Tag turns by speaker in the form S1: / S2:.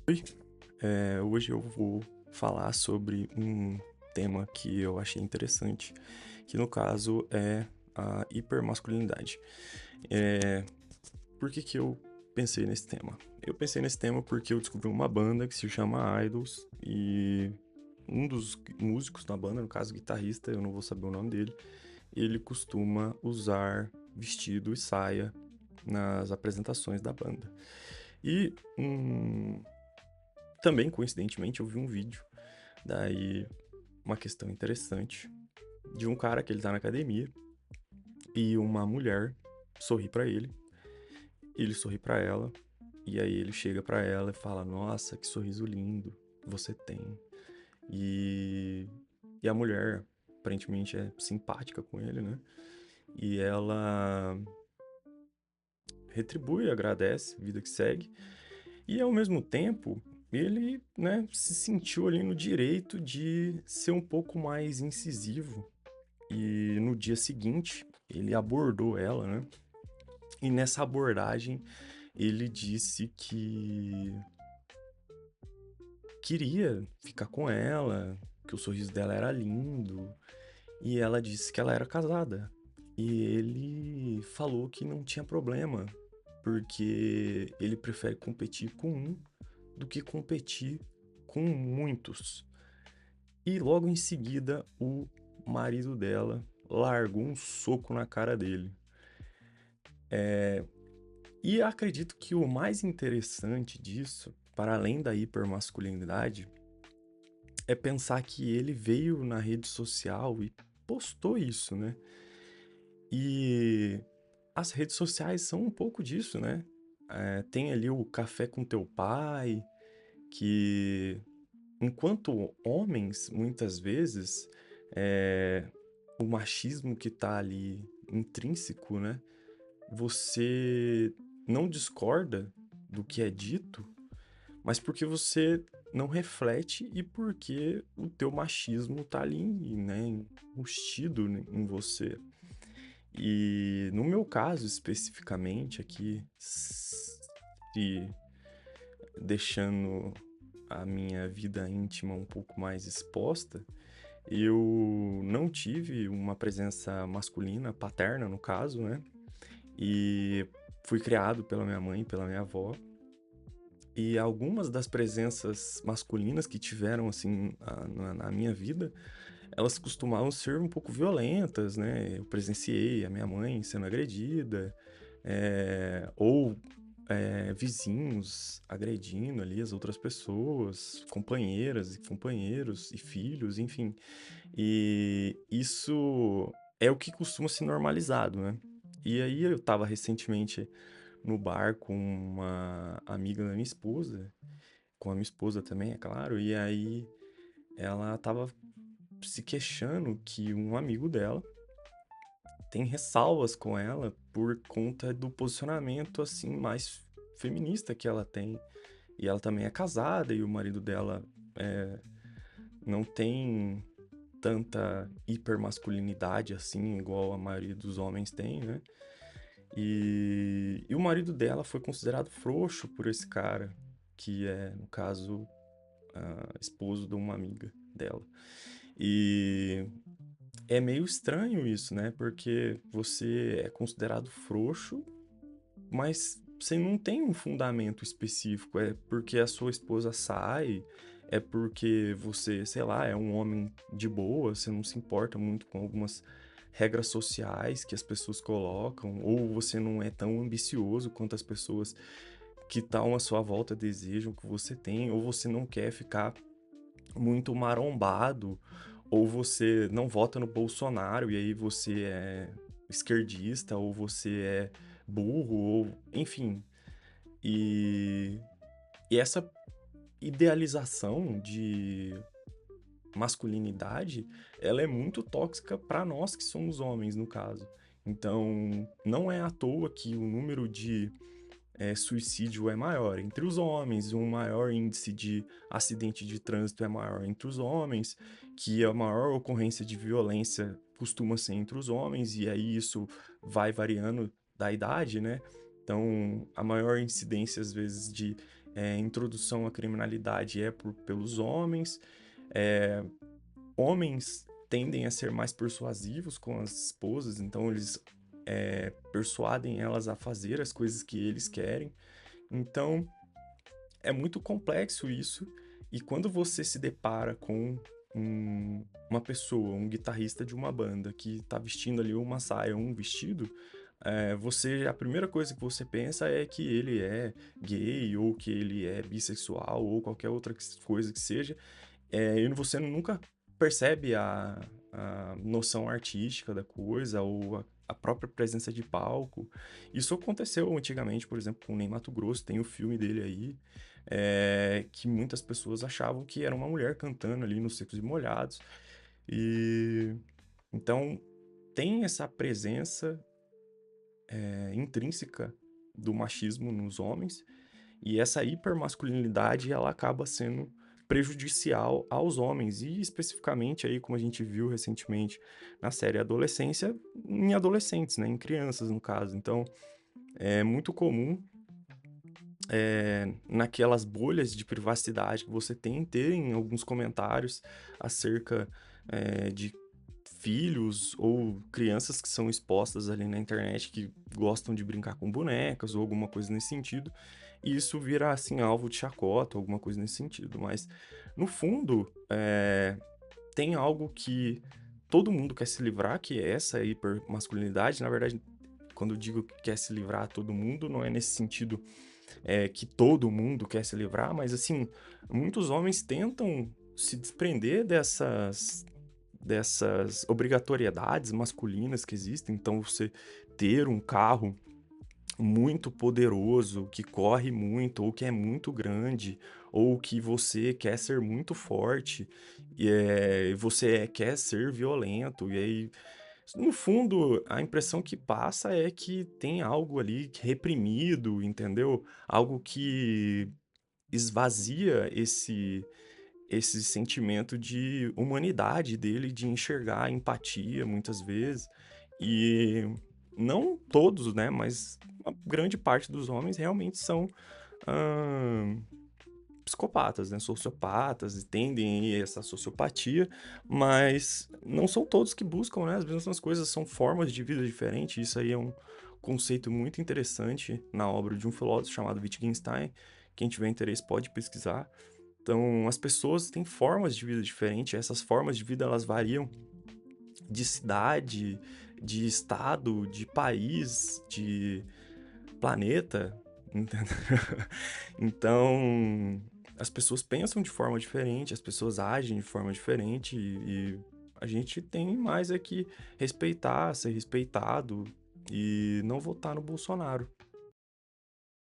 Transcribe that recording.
S1: Oi, hoje eu vou falar sobre um tema que eu achei interessante, que no caso é a hipermasculinidade. É, por que que eu pensei nesse tema? Eu pensei nesse tema porque eu descobri uma banda que se chama Idols e um dos músicos da banda, no caso guitarrista, eu não vou saber o nome dele, ele costuma usar vestido e saia nas apresentações da banda. E também, coincidentemente, eu vi um vídeo, daí uma questão interessante, de um cara que ele tá na academia e uma mulher sorri pra ele, ele sorri pra ela, e aí ele chega pra ela e fala: "Nossa, que sorriso lindo você tem". E, e a mulher aparentemente é simpática com ele, né? E ela retribui, agradece, vida que segue. E ao mesmo tempo, ele, né, se sentiu ali no direito de ser um pouco mais incisivo. E no dia seguinte, ele abordou ela, né? E nessa abordagem, ele disse que queria ficar com ela, que o sorriso dela era lindo, e ela disse que ela era casada. E ele falou que não tinha problema, porque ele prefere competir com um do que competir com muitos. E logo em seguida, o marido dela largou um soco na cara dele. E acredito que o mais interessante disso, para além da hipermasculinidade, é pensar que ele veio na rede social e postou isso, né? E as redes sociais são um pouco disso, né? Tem ali o café com teu pai, que enquanto homens, muitas vezes, o machismo que tá ali intrínseco, né? Você não discorda do que é dito, mas porque você não reflete e porque o teu machismo tá ali, né, enrustido em você. E no meu caso especificamente aqui, se deixando a minha vida íntima um pouco mais exposta, eu não tive uma presença masculina, paterna no caso, né? E fui criado pela minha mãe, pela minha avó. E algumas das presenças masculinas que tiveram, assim, na minha vida, elas costumavam ser um pouco violentas, né? Eu presenciei a minha mãe sendo agredida, ou vizinhos agredindo ali as outras pessoas, companheiras e companheiros e filhos, enfim. E isso é o que costuma ser normalizado, né? E aí eu tava recentemente no bar com uma amiga da minha esposa, com a minha esposa também, é claro, e aí ela tava se queixando que um amigo dela tem ressalvas com ela por conta do posicionamento assim mais feminista que ela tem. E ela também é casada e o marido dela é, não tem tanta hipermasculinidade assim, igual a maioria dos homens tem, né? E o marido dela foi considerado frouxo por esse cara, que é, no caso, esposo de uma amiga dela. E é meio estranho isso, né? Porque você é considerado frouxo, mas você não tem um fundamento específico. É porque a sua esposa sai, é porque você, sei lá, é um homem de boa, você não se importa muito com algumas regras sociais que as pessoas colocam, ou você não é tão ambicioso quanto as pessoas que estão à sua volta desejam que você tenha, ou você não quer ficar muito marombado, ou você não vota no Bolsonaro e aí você é esquerdista, ou você é burro, ou enfim. E, e essa idealização de masculinidade, ela é muito tóxica para nós que somos homens, no caso. Então, não é à toa que o número de suicídio é maior entre os homens, um maior índice de acidente de trânsito é maior entre os homens, que a maior ocorrência de violência costuma ser entre os homens, e aí isso vai variando da idade, né? Então, a maior incidência, às vezes, de introdução à criminalidade é pelos homens, é, homens tendem a ser mais persuasivos com as esposas, então eles persuadem elas a fazer as coisas que eles querem. Então é muito complexo isso, e quando você se depara com uma pessoa, um guitarrista de uma banda que tá vestindo ali uma saia, um vestido, a primeira coisa que você pensa é que ele é gay, ou que ele é bissexual, ou qualquer outra coisa que seja, e você nunca percebe a noção artística da coisa, ou a própria presença de palco. Isso aconteceu antigamente, por exemplo, com o Ney Matogrosso, tem o filme dele aí, que muitas pessoas achavam que era uma mulher cantando ali nos Secos e Molhados. E então tem essa presença intrínseca do machismo nos homens, e essa hipermasculinidade ela acaba sendo prejudicial aos homens, e especificamente aí, como a gente viu recentemente na série Adolescência, em adolescentes, né, em crianças no caso. Então é muito comum naquelas bolhas de privacidade que você tem, terem alguns comentários acerca de filhos ou crianças que são expostas ali na internet, que gostam de brincar com bonecas ou alguma coisa nesse sentido, e isso vira assim alvo de chacota, alguma coisa nesse sentido. Mas no fundo tem algo que todo mundo quer se livrar, que é essa hipermasculinidade. Na verdade, quando eu digo que quer se livrar todo mundo, não é nesse sentido que todo mundo quer se livrar, mas assim, muitos homens tentam se desprender dessas obrigatoriedades masculinas que existem. Então, você ter um carro muito poderoso, que corre muito, ou que é muito grande, ou que você quer ser muito forte, e você quer ser violento, e aí, no fundo, a impressão que passa é que tem algo ali reprimido, entendeu? Algo que esvazia esse sentimento de humanidade dele, de enxergar empatia muitas vezes. E não todos, né, mas uma grande parte dos homens realmente são hã, psicopatas, né, sociopatas, e tendem a essa sociopatia, mas não são todos que buscam, né, as mesmas coisas, são formas de vida diferentes. Isso aí é um conceito muito interessante na obra de um filósofo chamado Wittgenstein. Quem tiver interesse pode pesquisar. Então, as pessoas têm formas de vida diferentes, essas formas de vida elas variam de cidade, de estado, de país, de planeta, entendeu? Então, as pessoas pensam de forma diferente, as pessoas agem de forma diferente, e a gente tem mais é que respeitar, ser respeitado e não votar no Bolsonaro.